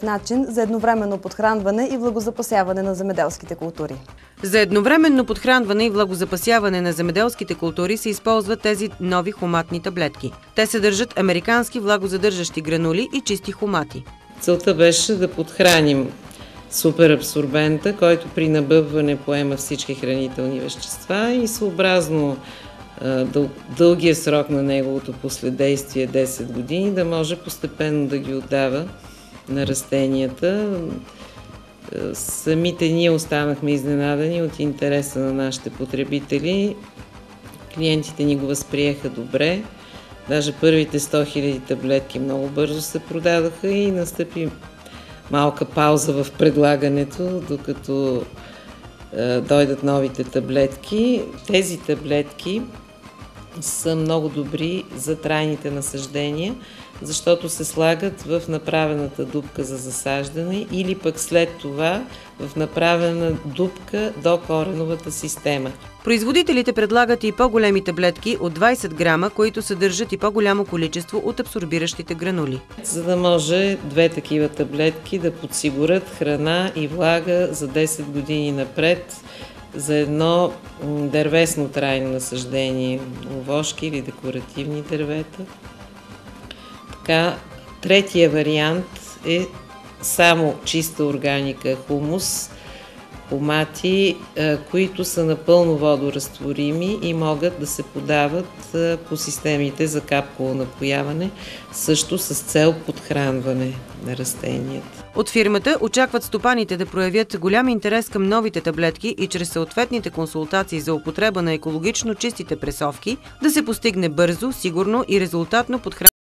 начин за едновременно подхранване и влагозапасяване на земеделските култури. За едновременно подхранване и влагозапасяване на земеделските култури се използват тези нови хуматни таблетки. Те съдържат американски влагозадържащи гранули и чисти хумати. Целта беше да подхраним суперабсорбента, който при набъбване поема всички хранителни вещества и съобразно дългия срок на неговото последействие 10 години да може постепенно да ги отдава на растенията. Самите ние останахме изненадани от интереса на нашите потребители. Клиентите ни го възприеха добре. Даже първите 100 000 таблетки много бързо се продадаха и настъпи малка пауза в предлагането, докато дойдат новите таблетки. Тези таблетки са много добри за трайните насаждения, защото се слагат в направената дупка за засаждане или пък след това в направена дупка до кореновата система. Производителите предлагат и по-големи таблетки от 20 грама, които съдържат и по-голямо количество от абсорбиращите гранули. За да може две такива таблетки да подсигурят храна и влага за 10 години напред за едно дървесно трайно насаждение, овошки или декоративни дървета. Така, третия вариант е само чиста органика хумус, хумати, които са напълно водоразтворими и могат да се подават по системите за капково напояване, също с цел подхранване на растенията. От фирмата очакват стопаните да проявят голям интерес към новите таблетки и чрез съответните консултации за употреба на екологично чистите пресовки да се постигне бързо, сигурно и резултатно подхранване